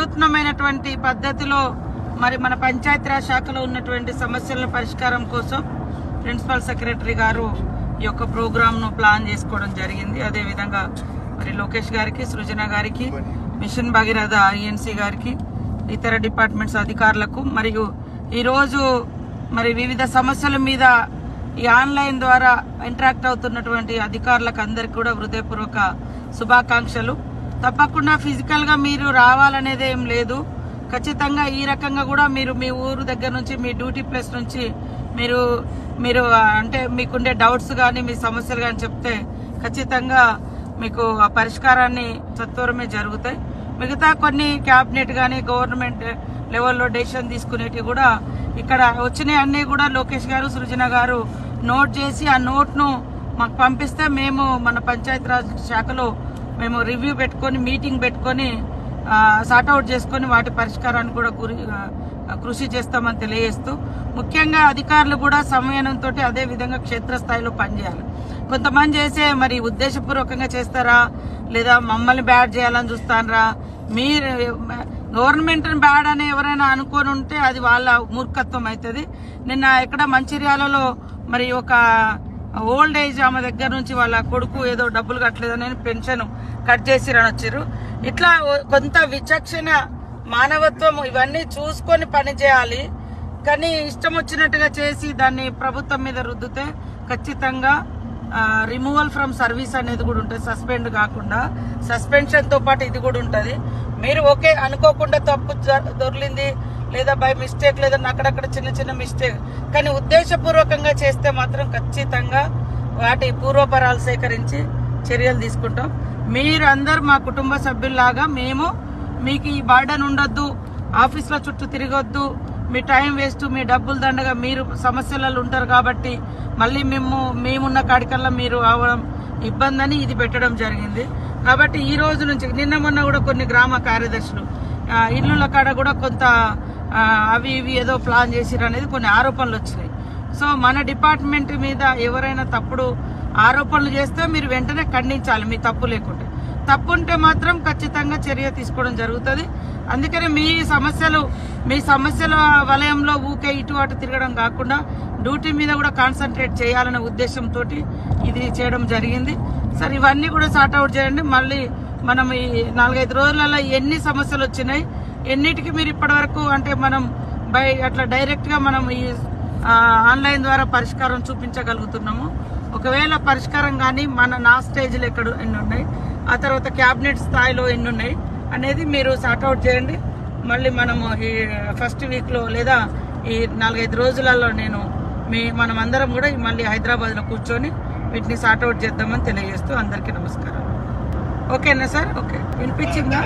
వినూత్నమైనటువంటి పద్ధతిలో మరి మన పంచాయతీరాజ్ శాఖలో ఉన్నటువంటి సమస్యల పరిష్కారం కోసం ప్రిన్సిపల్ సెక్రటరీ గారు ఈ యొక్క ప్రోగ్రామ్ను ప్లాన్ చేసుకోవడం జరిగింది. అదేవిధంగా మరి లోకేష్ గారికి, సృజన గారికి, మిషన్ భగీరథ INC గారికి, ఇతర డిపార్ట్మెంట్స్ అధికారులకు మరియు ఈరోజు మరి వివిధ సమస్యల మీద ఈ ఆన్లైన్ ద్వారా ఇంటరాక్ట్ అవుతున్నటువంటి అధికారులకు అందరికి కూడా హృదయపూర్వక శుభాకాంక్షలు. తప్పకుండా ఫిజికల్ గా మీరు రావాలనేది ఏం లేదు. ఖచ్చితంగా ఈ రకంగా కూడా మీరు మీ ఊరు దగ్గర నుంచి, మీ డ్యూటీ ప్లేస్ నుంచి మీరు అంటే మీకుండే డౌట్స్ కానీ మీ సమస్యలు కానీ చెప్తే ఖచ్చితంగా మీకు ఆ పరిష్కారాన్ని సత్వరమే జరుగుతాయి. మిగతా కొన్ని క్యాబినెట్ కానీ గవర్నమెంట్ లెవెల్లో డెసిషన్ తీసుకునేవి కూడా ఇక్కడ వచ్చినాయి అన్ని కూడా లోకేష్ గారు, సృజన గారు నోట్ చేసి ఆ నోట్ను మాకు పంపిస్తే మేము మన పంచాయతీరాజ్ శాఖలో మేము రివ్యూ పెట్టుకొని, మీటింగ్ పెట్టుకొని సార్ట్అవుట్ చేసుకొని వాటి పరిష్కారాన్ని కూడా కృషి చేస్తామని తెలియజేస్తూ, ముఖ్యంగా అధికారులు కూడా సమయంతో అదే విధంగా క్షేత్రస్థాయిలో పనిచేయాలి. కొంతమంది చేసే మరి ఉద్దేశపూర్వకంగా చేస్తారా లేదా మమ్మల్ని బ్యాడ్ చేయాలని చూస్తారా, మీరు గవర్నమెంట్ బ్యాడ్ అని ఎవరైనా అనుకొని ఉంటే అది వాళ్ళ మూర్ఖత్వం అవుతుంది. నిన్న ఇక్కడ మంచిర్యాలలో మరి ఒక ఓల్డ్ ఏజ్ ఆమె దగ్గర నుంచి వాళ్ళ కొడుకు ఏదో డబ్బులు కట్టలేదని పెన్షన్ కట్ చేసిరని వచ్చారు. ఇట్లా కొంత విచక్షణ, మానవత్వం ఇవన్నీ చూసుకొని పని చేయాలి. కానీ ఇష్టం వచ్చినట్టుగా చేసి దాన్ని ప్రభుత్వం మీద రుద్దితే ఖచ్చితంగా రిమూవల్ ఫ్రమ్ సర్వీస్ అనేది కూడా ఉంటుంది. సస్పెండ్ కాకుండా సస్పెన్షన్ తో పాటు ఇది కూడా ఉంటుంది. మీరు ఓకే అనుకోకుండా తప్పు దొరికింది లేదా బై మిస్టేక్ లేదా అక్కడక్కడ చిన్న చిన్న మిస్టేక్, కానీ ఉద్దేశపూర్వకంగా చేస్తే మాత్రం ఖచ్చితంగా వాటి పూర్వపరాలు సేకరించి చర్యలు తీసుకుంటాం. మీరు అందరు మా కుటుంబ సభ్యుల్లాగా మేము మీకు ఈ బర్డన్ ఉండొద్దు, ఆఫీస్లో చుట్టూ తిరగొద్దు, మీ టైం వేస్ట్, మీ డబ్బులు దండగా మీరు సమస్యలలో ఉంటారు కాబట్టి మళ్ళీ మేమున్న కాడికల్లా మీరు అవడం ఇబ్బంది అని ఇది పెట్టడం జరిగింది. కాబట్టి ఈ రోజు నుంచి నిన్న మొన్న కూడా కొన్ని గ్రామ కార్యదర్శులు ఇళ్ళ కాడ కూడా కొంత అవి ఇవి ఏదో ప్లాన్ చేసిరు అనేది కొన్ని ఆరోపణలు వచ్చినాయి. సో మన డిపార్ట్మెంట్ మీద ఎవరైనా తప్పుడు ఆరోపణలు చేస్తే మీరు వెంటనే ఖండించాలి. మీ తప్పు లేకుంటే, తప్పు ఉంటే మాత్రం ఖచ్చితంగా చర్య తీసుకోవడం జరుగుతుంది. అందుకని మీ సమస్యల వలయంలో ఊకే ఇటు అటు తిరగడం కాకుండా డ్యూటీ మీద కూడా కాన్సన్ట్రేట్ చేయాలనే ఉద్దేశంతో ఇది చేయడం జరిగింది. సరే, ఇవన్నీ కూడా సార్ట్అవుట్ చేయండి. మళ్ళీ మనం ఈ 4-5 రోజులలో ఎన్ని సమస్యలు వచ్చినాయి, ఎన్నిటికి మీరు ఇప్పటి వరకు అంటే మనం అట్లా డైరెక్ట్ గా మనం ఈ ఆన్లైన్ ద్వారా పరిష్కారం చూపించగలుగుతున్నాము. ఒకవేళ పరిష్కారం కానీ నా స్టేజ్లో ఎన్ని ఉన్నాయి, ఆ తర్వాత క్యాబినెట్ స్థాయిలో ఎన్ని ఉన్నాయి అనేది మీరు సార్ట్అవుట్ చేయండి. మళ్ళీ మనము ఈ ఫస్ట్ వీక్లో లేదా ఈ 4-5 రోజులలో మనం అందరం కూడా మళ్ళీ హైదరాబాద్లో కూర్చొని వీటిని సార్ట్అవుట్ చేద్దామని తెలియజేస్తూ అందరికీ నమస్కారం. ఓకేనా సార్? ఓకే, వినిపించిందా?